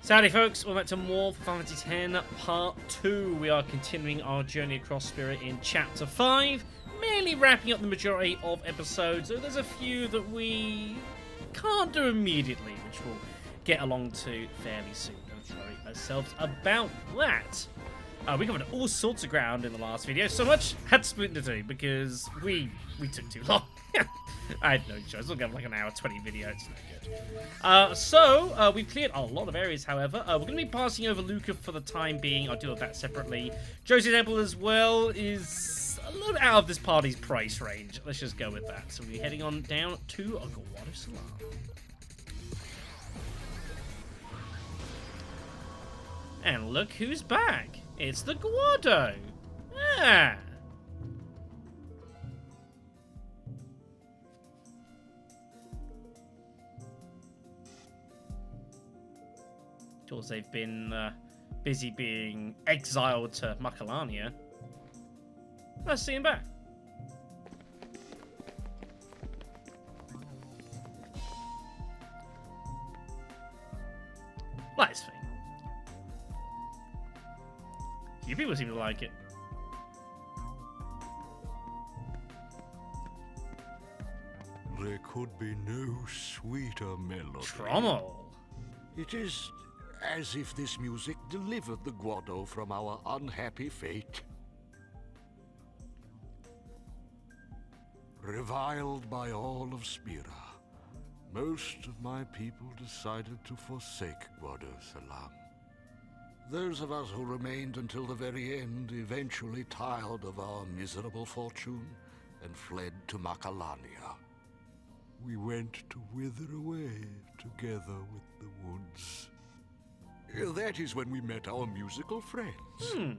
Howdy folks, welcome back to more Final Fantasy X Part 2. We are continuing our journey across Spirit in Chapter 5, mainly wrapping up the majority of episodes, so there's a few that we can't do immediately, which we'll get along to fairly soon. Don't worry ourselves about that. We covered all sorts of ground in the last video, so much had to split into two because we took too long. I had no choice. We'll get like an hour 20 video. It's no good. We've cleared a lot of areas, however. We're going to be passing over Luca for the time being. I'll deal with that separately. Josie's Temple as well is a little out of this party's price range. Let's just go with that. So we're heading on down to Guado Salam. And look who's back. It's the Guado. Ah. Of course, they've been busy being exiled to Macalania. Let's see him back. Nice thing. You people seem to like it. There could be no sweeter melody. Trommel. It is as if this music delivered the Guado from our unhappy fate. Reviled by all of Spira, most of my people decided to forsake Guado Salam. Those of us who remained until the very end eventually tired of our miserable fortune and fled to Macalania. We went to wither away together with the woods. That is when we met our musical friends.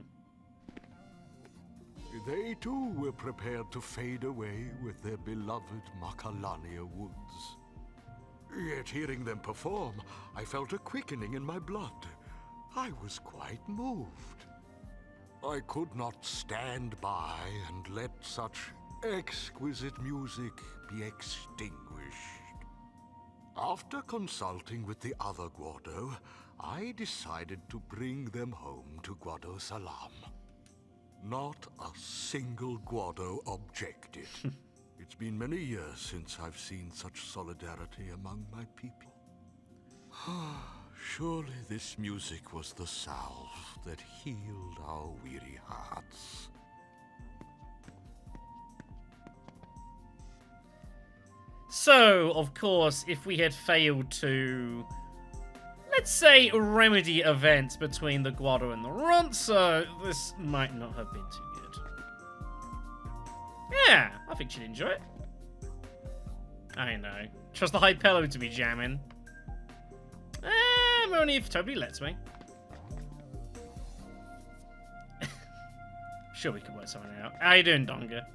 They too were prepared to fade away with their beloved Macalania woods. Yet hearing them perform, I felt a quickening in my blood. I was quite moved. I could not stand by and let such exquisite music be extinguished. After consulting with the other Guado, I decided to bring them home to Guado Salam. Not a single Guado objected. It's been many years since I've seen such solidarity among my people. Surely this music was the salve that healed our weary hearts. So, of course, if we had failed to, let's say, remedy events between the Guado and the Ronso, this might not have been too good. Yeah, I think she'd enjoy it. I know. Trust the high pillow to be jamming. Only if Toby lets me. Sure, we could work something out. How you doing, Donga?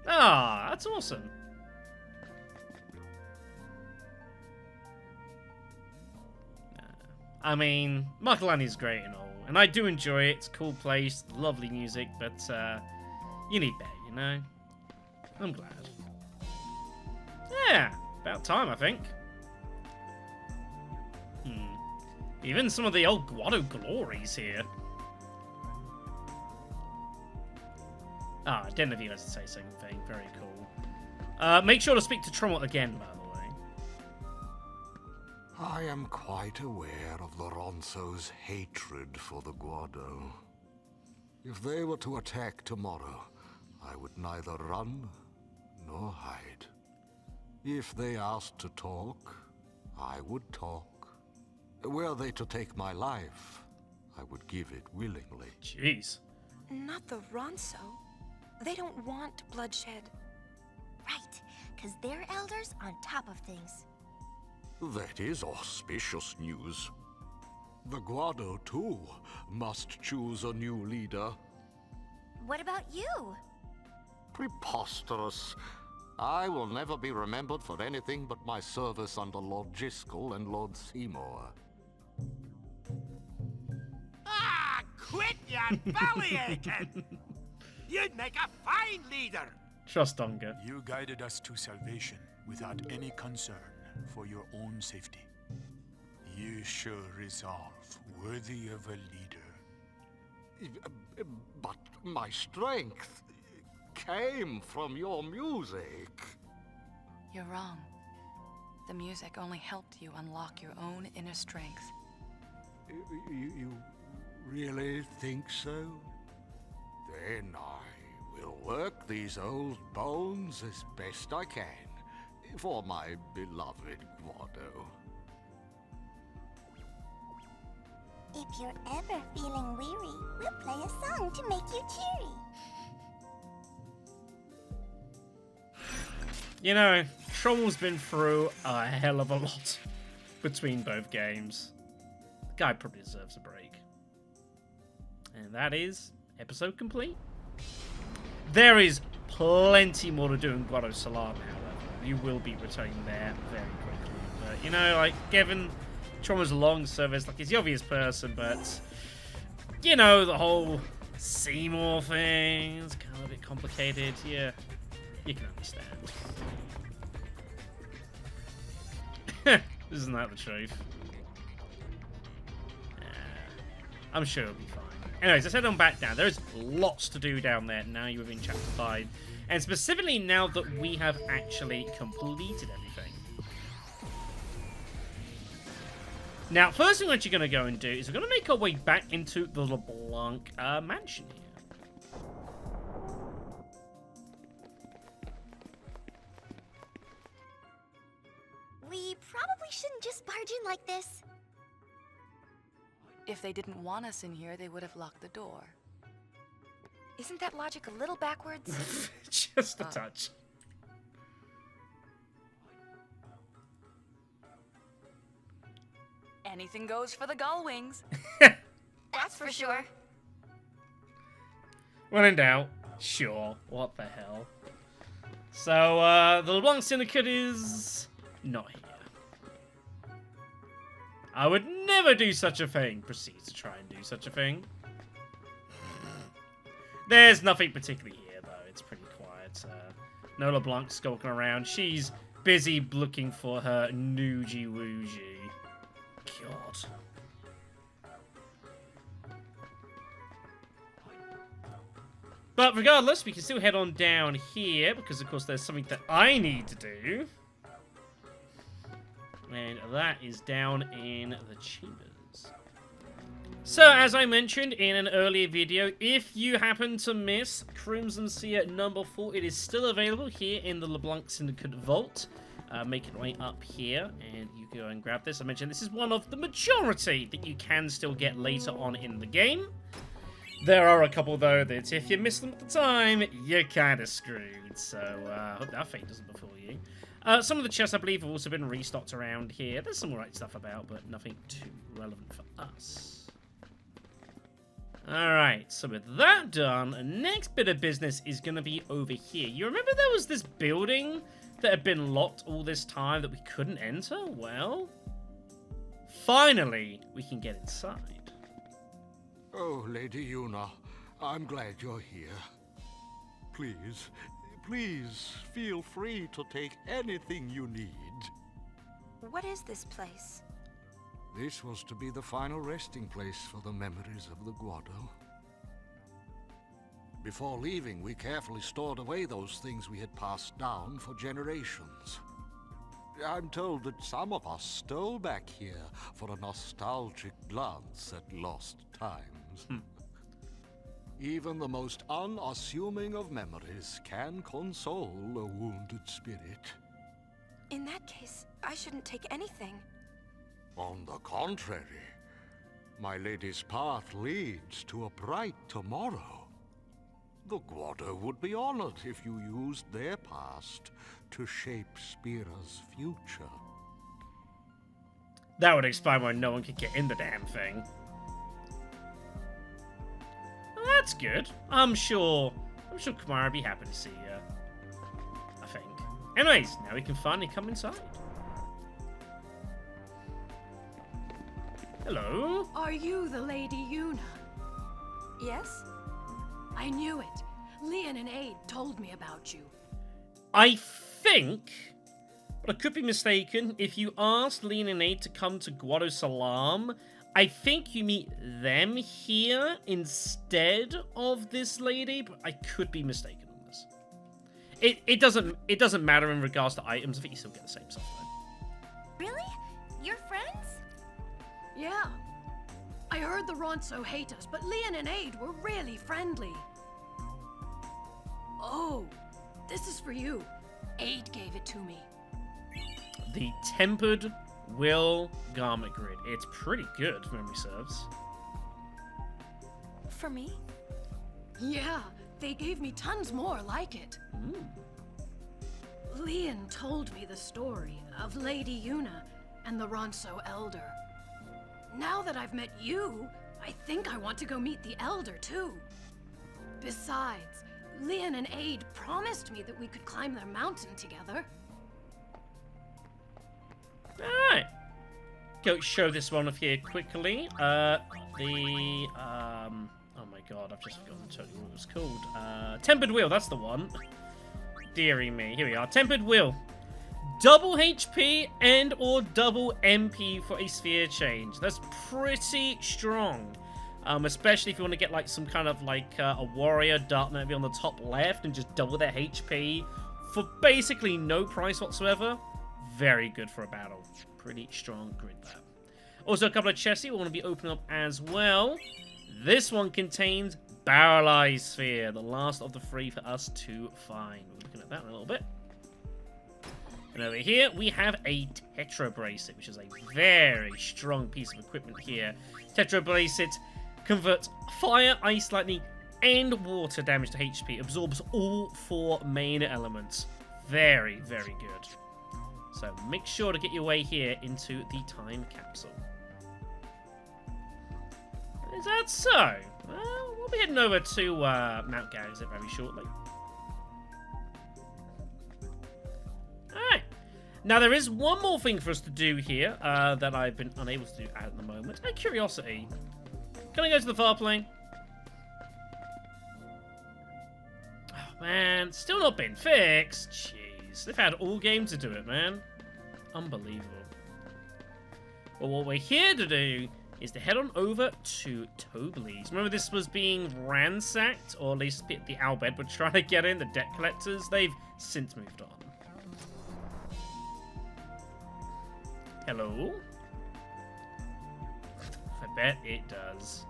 Ah, that's awesome. I mean, Macalania's great and all, and I do enjoy it. It's a cool place, lovely music, but you need better, you know? I'm glad. Yeah, about time, I think. Even some of the old Guado glories here. Ah, Den of you has to say something. Very cool. Make sure to speak to Trommel again, by the way. I am quite aware of the Ronso's hatred for the Guado. If they were to attack tomorrow, I would neither run nor hide. If they asked to talk, I would talk. Were they to take my life, I would give it willingly. Jeez. Not the Ronso. They don't want bloodshed. Right, because they're elders on top of things. That is auspicious news. The Guado, too, must choose a new leader. What about you? Preposterous. I will never be remembered for anything but my service under Lord Jiskel and Lord Seymour. Ah, quit your bellyaching! You'd make a fine leader! Trust Donga. You guided us to salvation without any concern for your own safety. You show resolve worthy of a leader. But my strength came from your music. You're wrong. The music only helped you unlock your own inner strength. You really think so? Then I will work these old bones as best I can for my beloved Guado. If you're ever feeling weary, we'll play a song to make you cheery. You know, Trommel's been through a hell of a lot between both games. The guy probably deserves a break. And that is episode complete. There is plenty more to do in Guado Salam, however. You will be returning there very quickly. But, you know, like, given Trommel's long service, like, he's the obvious person, but, you know, the whole Seymour thing is kind of a bit complicated. Yeah, you can understand. Isn't that the truth? I'm sure it'll be fine. Anyways, let's head on back down. There's lots to do down there now you're in Chapter 5. And specifically now that we have actually completed everything. Now, first thing that you're going to go and do is we're going to make our way back into the LeBlanc mansion here. We probably shouldn't just barge in like this. If they didn't want us in here, they would have locked the door. Isn't that logic a little backwards? Just a touch. Anything goes for the gull wings. That's for sure. When in doubt, sure. What the hell? So, the LeBlanc Syndicate is not here. I would never do such a thing. Proceed to try and do such a thing. There's nothing particularly here, though. It's pretty quiet. No LeBlanc skulking around. She's busy looking for her Noogie Woogie. God. But regardless, we can still head on down here, because of course there's something that I need to do. And that is down in the chambers. So, as I mentioned in an earlier video, if you happen to miss Crimson Seer number 4, it is still available here in the LeBlanc Syndicate Vault. Make your way up here, and you can go and grab this. I mentioned this is one of the majority that you can still get later on in the game. There are a couple, though, that if you miss them at the time, you're kind of screwed. So, hope that fate doesn't befall you. Some of the chests, I believe, have also been restocked around here. There's some alright stuff about, but nothing too relevant for us. Alright, so with that done, the next bit of business is going to be over here. You remember there was this building that had been locked all this time that we couldn't enter? Well, finally, we can get inside. Oh, Lady Yuna, I'm glad you're here. Please, please feel free to take anything you need. What is this place? This was to be the final resting place for the memories of the Guado. Before leaving, we carefully stored away those things we had passed down for generations. I'm told that some of us stole back here for a nostalgic glance at lost times. Even the most unassuming of memories can console a wounded spirit. In that case, I shouldn't take anything. On the contrary, my lady's path leads to a bright tomorrow. The Guado would be honored if you used their past to shape Spira's future. That would explain why no one could get in the damn thing. Well, that's good. I'm sure Kamara would be happy to see you. I think. Anyways, now we can finally come inside. Hello? Are you the Lady Yuna? Yes? I knew it. Leon and Aid told me about you. I think, but but I could be mistaken. If you ask Leon and Aid to come to Guado Salam, I think you meet them here instead of this lady, but I could be mistaken on this. It doesn't matter in regards to items. I think you still get the same stuff, though. Really? You're friends? Yeah. I heard the Ronso hate us, but Leon and Aid were really friendly. Oh, this is for you. Aid gave it to me. The Tempered Will Garment Grid. It's pretty good, if memory serves. For me? Yeah, they gave me tons more like it. Leon told me the story of Lady Yuna and the Ronso Elder. Now that I've met you, I think I want to go meet the Elder too. Besides, Leon and Aid promised me that we could climb their mountain together. Alright. Go show this one off here quickly. Oh my god, I've just forgotten totally what it was called. Tempered Will, that's the one. Deary me. Here we are. Tempered Will. Double HP and or double MP for a sphere change. That's pretty strong. Especially if you want to get like some kind of like a warrior dart maybe on the top left and just double their HP for basically no price whatsoever. Very good for a battle. Pretty strong grid there. Also a couple of chests we want to be opening up as well. This one contains Barrelized Sphere, the last of the 3 for us to find. We're looking at that in a little bit. And over here, we have a Tetra Bracelet, which is a very strong piece of equipment here. Tetra Bracelet converts fire, ice, lightning, and water damage to HP. Absorbs all 4 main elements. Very, very good. So make sure to get your way here into the time capsule. Is that so? Well, we'll be heading over to Mount Gagazet very shortly. Alright. Now, there is one more thing for us to do here that I've been unable to do at the moment. Out of curiosity, can I go to the far plane? Oh, man. Still not been fixed. Jeez. They've had all game to do it, man. Unbelievable. Well, what we're here to do is to head on over to Tobley's. Remember, this was being ransacked, or at least the Albed were trying to get in, the debt collectors. They've since moved on. Hello? I bet it does.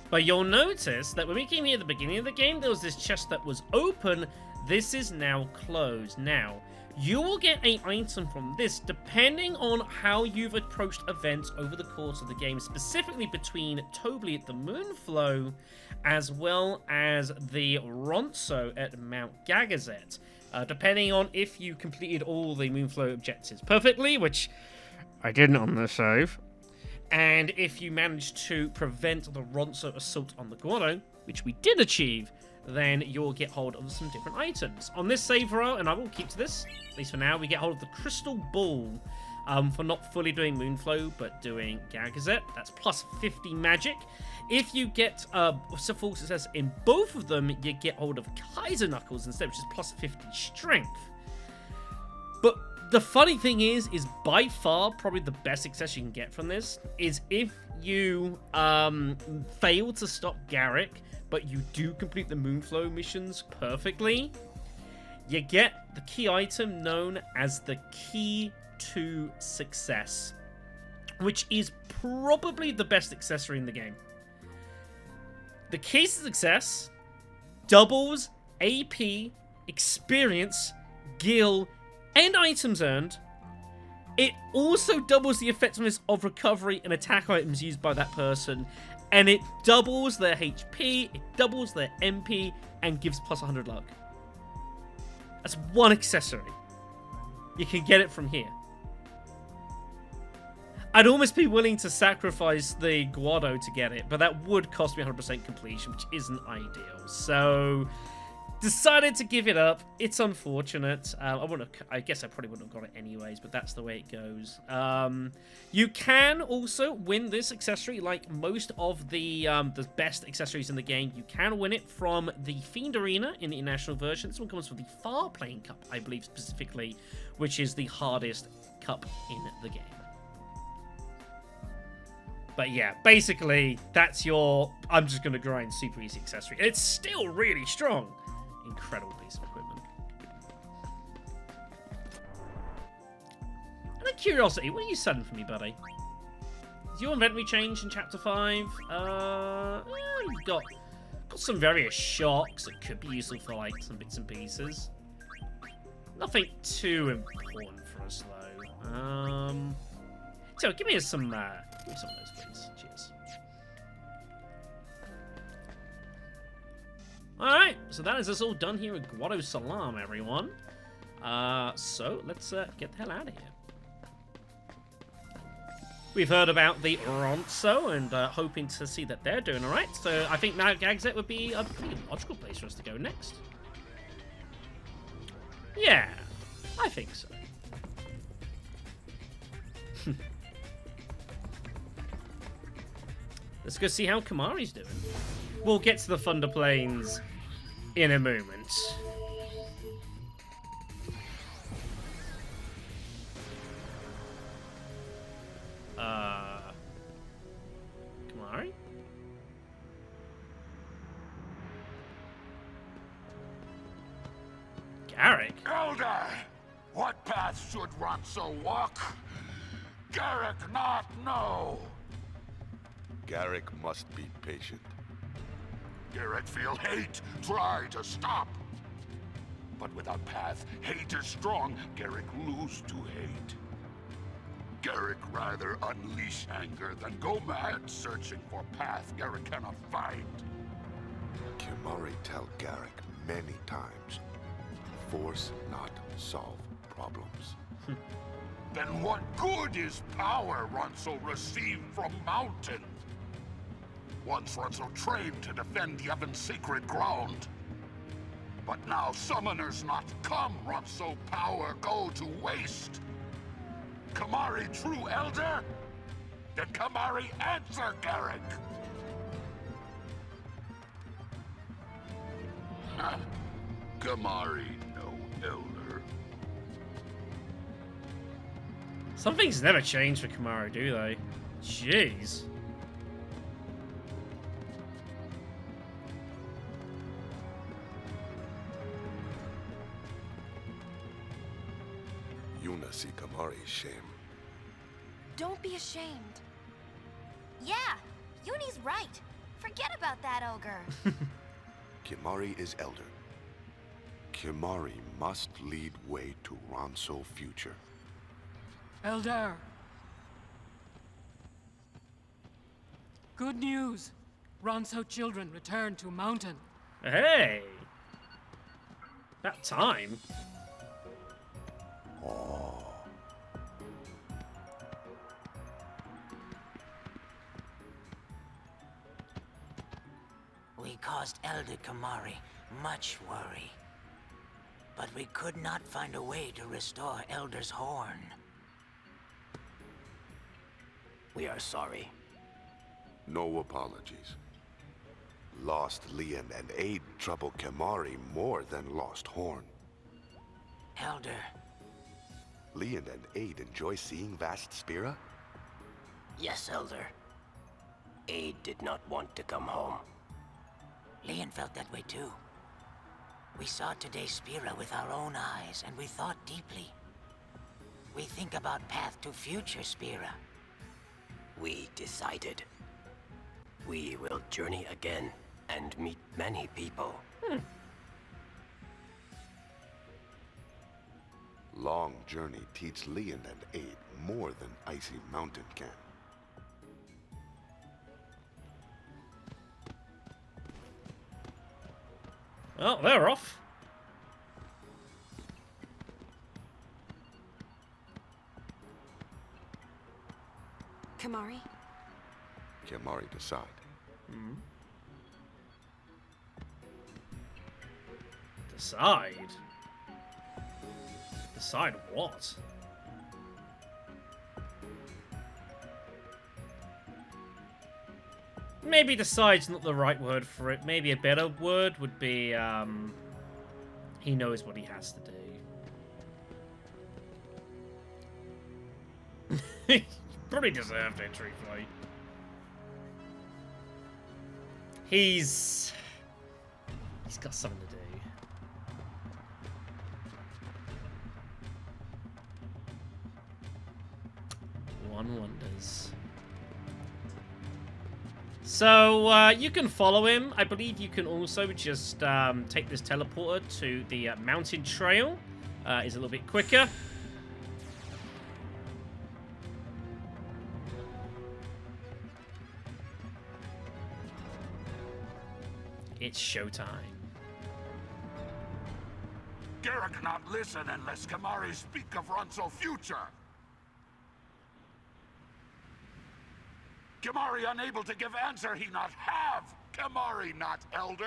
But you'll notice that when we came here at the beginning of the game, there was this chest that was open. This is now closed. Now, you will get an item from this depending on how you've approached events over the course of the game, specifically between Tobley at the Moonflow as well as the Ronso at Mount Gagazet. Depending on if you completed all the Moonflow objectives perfectly, which I didn't on the save, and if you managed to prevent the Ronso assault on the Guado, which we did achieve, then you'll get hold of some different items. On this save route, and I will keep to this, at least for now, we get hold of the Crystal Ball for not fully doing Moonflow, but doing Gagazet. That's plus 50 magic. If you get full success in both of them, you get hold of Kaiser Knuckles instead, which is plus 50 strength. But the funny thing is by far probably the best success you can get from this is if you fail to stop Garik, but you do complete the Moonflow missions perfectly, you get the key item known as the Key to Success, which is probably the best accessory in the game. The Key to Success doubles AP, experience, gil, and items earned. It also doubles the effectiveness of recovery and attack items used by that person, and it doubles their HP, it doubles their MP, and gives plus 100 luck. That's one accessory. You can get it from here. I'd almost be willing to sacrifice the Guado to get it, but that would cost me 100% completion, which isn't ideal. So, decided to give it up. It's unfortunate. I guess I probably wouldn't have got it anyways, but that's the way it goes. You can also win this accessory, like most of the best accessories in the game. You can win it from the Fiend Arena in the international version. This one comes from the Far Plane Cup, I believe specifically, which is the hardest cup in the game. But yeah, basically, that's your I'm just going to grind super easy accessory. It's still really strong. Incredible piece of equipment. Out of curiosity, what are you selling for me, buddy? Is your inventory changed in Chapter 5? You've got some various shocks that could be useful for, like, some bits and pieces. Nothing too important for us, though. So, give me some of those, please. Cheers. Alright, so that is us all done here at Guado Salam, everyone. So, let's get the hell out of here. We've heard about the Ronso and hoping to see that they're doing alright. So, I think now Gagzet would be a pretty logical place for us to go next. Yeah, I think so. Let's go see how Kamari's doing. We'll get to the Thunder Plains in a moment. Kamari? Garik? Elder! What path should Ronso walk? Garik not know. Garik must be patient. Garik feel hate, try to stop. But without path, hate is strong. Garik lose to hate. Garik rather unleash anger than go mad searching for path Garik cannot find. Kimari tell Garik many times, force not solve problems. Then what good is power Ronso received from Mountain? Once Ronso trained to defend Yevon's sacred ground. But now summoners not come, Ronso power go to waste. Kamari true elder? Then Kamari answer Garik. Ha! Kamari no elder. Some things never change for Kamari, do they? Jeez. Yuna see Kamari's shame. Don't be ashamed. Yeah, Yuni's right. Forget about that ogre. Kimari is elder. Kimari must lead way to Ronso future. Elder! Good news! Ronso children return to Mountain. Hey! That time. Oh. We caused Elder Kamari much worry. But we could not find a way to restore Elder's horn. We are sorry. No apologies. Lost Lian and Aid trouble Kimari more than lost Horn. Elder. Lian and Aid enjoy seeing Vast Spira? Yes, Elder. Aid did not want to come home. Lian felt that way too. We saw today's Spira with our own eyes, and we thought deeply. We think about path to future Spira. We decided. We will journey again and meet many people. Long journey teach Lian and Aid more than Icy Mountain can. Well, they're off. Kamari? Kimari decide. Decide? Decide what? Maybe decide's not the right word for it. Maybe a better word would be, he knows what he has to do. He probably deserved it, truthfully. He's got something to do. One wonders. So, you can follow him. I believe you can also just take this teleporter to the mountain trail. It's a little bit quicker. It's showtime. Garik not listen unless Kimahri speak of Ronso future. Kimahri unable to give answer, he not have. Kimahri not elder.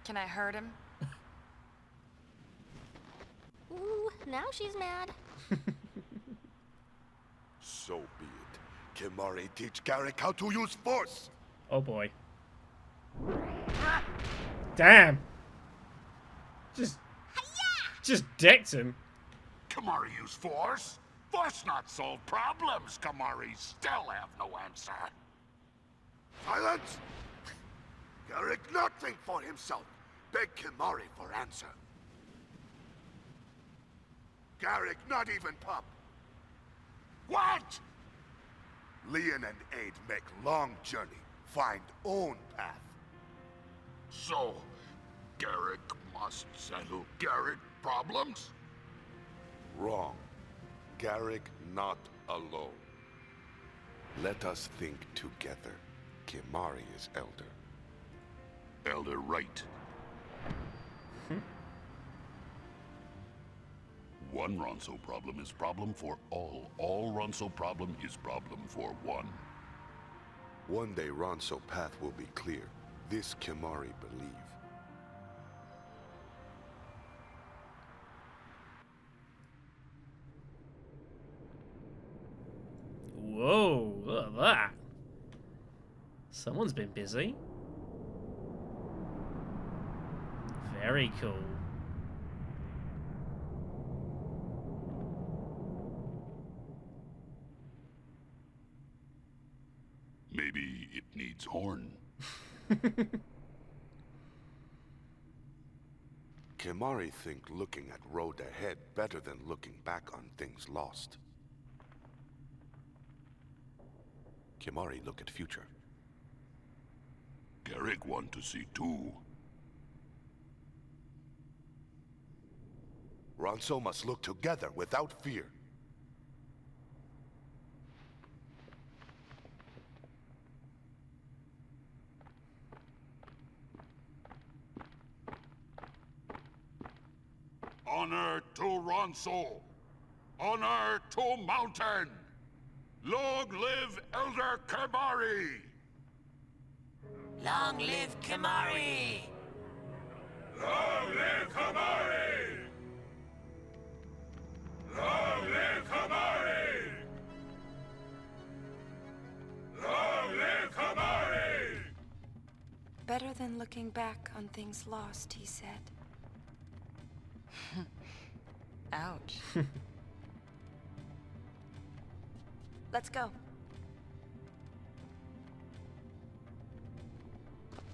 Can I hurt him? Ooh, now she's mad. So be it. Kimahri teach Garik how to use force. Oh boy. Damn. Just decked him. Kimahri use force? Force not solve problems. Kimahri still have no answer. Silence! Garik not think for himself. Beg Kimahri for answer. Garik not even pup. What? Lian and Aid make long journey, find own path. So, Garik must settle Garik problems? Wrong. Garik not alone. Let us think together. Kimahri is elder. Elder right. One Ronso problem is problem for all. All Ronso problem is problem for one. One day Ronso path will be clear. This Kimahri believe. Whoa, look at that. Someone's been busy. Very cool. Maybe it needs horn. Kimahri think looking at road ahead better than looking back on things lost. Kimahri look at future. Garik want to see too. Ronso must look together without fear. Honor to Ronso. Honor to Mountain. Long live Elder Kimahri. Long live Kimahri. Long live Kimahri. Long live Kimahri. Long live Kimahri. Better than looking back on things lost, he said. Ouch. Let's go.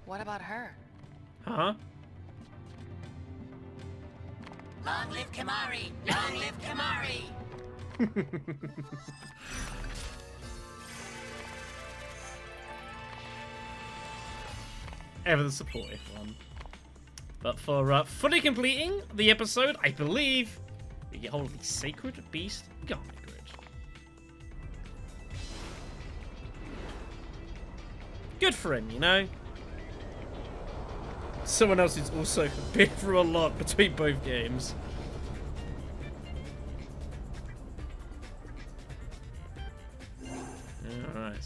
What about her? Huh? Long live Kimahri. Long live Kimahri. Ever the supportive one. But for fully completing the episode, I believe we get hold of the Sacred Beast Garik. Good for him, you know? Someone else who's also been through a lot between both games.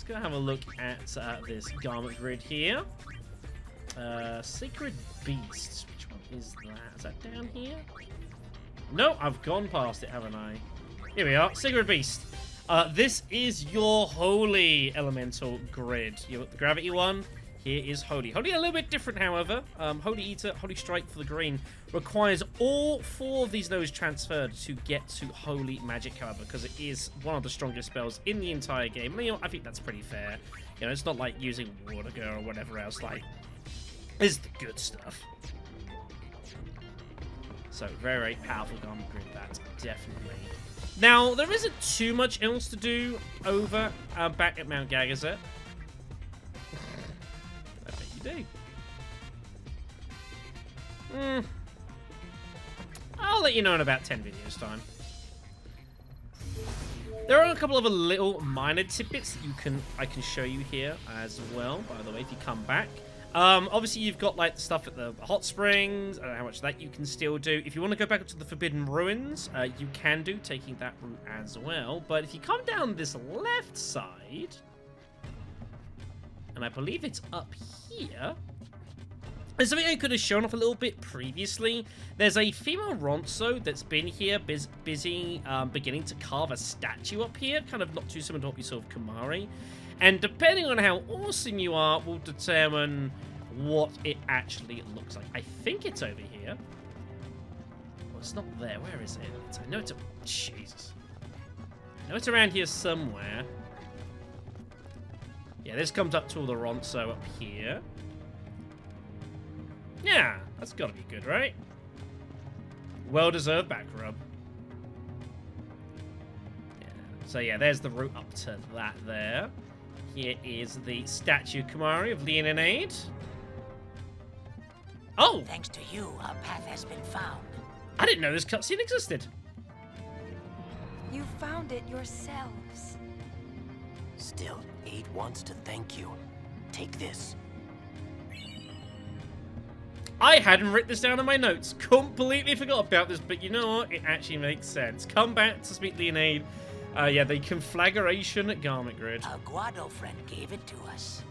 go have a look at this garment grid here. Sacred Beasts. Which one is that? Is that down here? No, I've gone past it, haven't I? Here we are. Sacred Beast. This is your holy elemental grid. You got the gravity one. Here is Holy. Holy a little bit different, however. Holy Eater, Holy Strike for the green requires all 4 of these nodes transferred to get to Holy Magic, however, because it is one of the strongest spells in the entire game. You know, I think that's pretty fair. You know, it's not like using Water Girl or whatever else. Like, it's the good stuff. So, very, very powerful garment grid, that definitely. Now, there isn't too much else to do over back at Mount Gagazet. I bet you do. I'll let you know in about 10 videos time. There are a couple of little minor tidbits that I can show you here as well, by the way, if you come back. Obviously, you've got like the stuff at the hot springs. I don't know how much that you can still do. If you want to go back up to the Forbidden Ruins, you can do, taking that route as well. But if you come down this left side, and I believe it's up here, there's something I could have shown off a little bit previously. There's a female Ronso that's been here, busy beginning to carve a statue up here, kind of not too similar to what we saw of Kamari. And depending on how awesome you are, will determine what it actually looks like. I think it's over here. Well, it's not there. Where is it? I know it's... Jesus. I know it's around here somewhere. Yeah, this comes up to all the Ronso up here. Yeah, that's got to be good, right? Well-deserved back rub. Yeah. So yeah, there's the route up to that there. Here is the statue Kamari of Leon and Aid. Oh! Thanks to you, our path has been found. I didn't know this cutscene existed. You found it yourselves. Still, Aid wants to thank you. Take this. I hadn't written this down in my notes. Completely forgot about this, but you know what? It actually makes sense. Come back to speak Leonade. Yeah, the Conflagration Garment Grid. Our Guado friend gave it to us.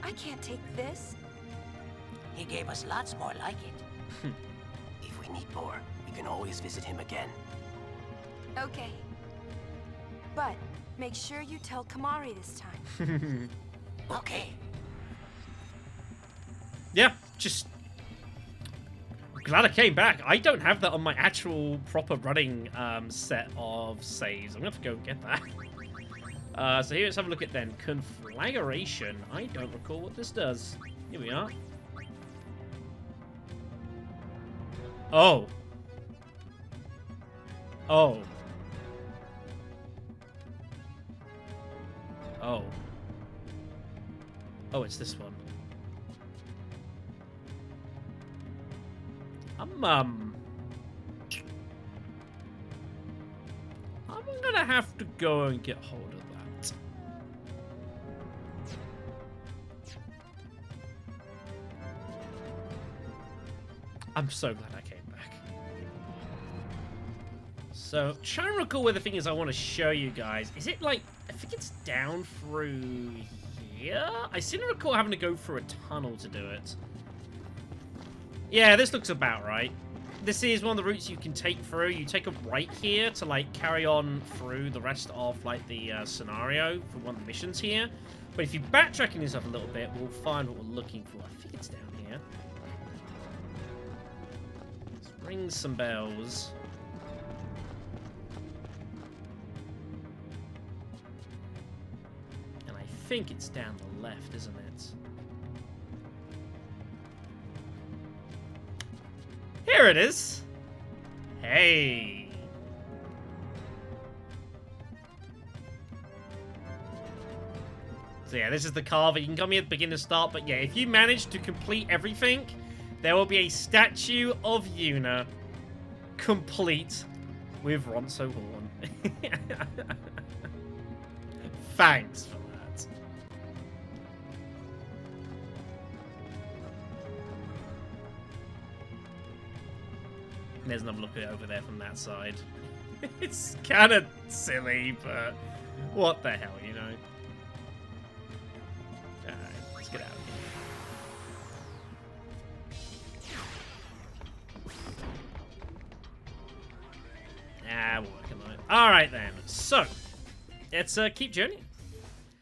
I can't take this. He gave us lots more like it. If we need more, we can always visit him again. Okay. But make sure you tell Kamari this time. Okay. Yeah, just... glad I came back. I don't have that on my actual proper running set of saves. I'm going to have to go get that. So here, let's have a look at then. Conflagration. I don't recall what this does. Here we are. Oh. Oh. Oh. Oh, it's this one. I'm gonna have to go and get hold of that. I'm so glad I came back. So, try and recall where the thing is I want to show you guys. Is it like, I think it's down through here? I seem to recall having to go through a tunnel to do it. Yeah, this looks about right. This is one of the routes you can take through. You take a right here to, like, carry on through the rest of, like, the scenario for one of the missions here. But if you backtracking yourself a little bit, we'll find what we're looking for. I think it's down here. Let's ring some bells. And I think it's down the left, isn't it? Here it is. Hey. So yeah, this is the carver. You can come here at the beginning start, but yeah, if you manage to complete everything, there will be a statue of Yuna complete with Ronso Horn. Thanks for that. There's another look at it over there from that side. It's kind of silly, but what the hell, you know? Alright then, so let's keep journeying.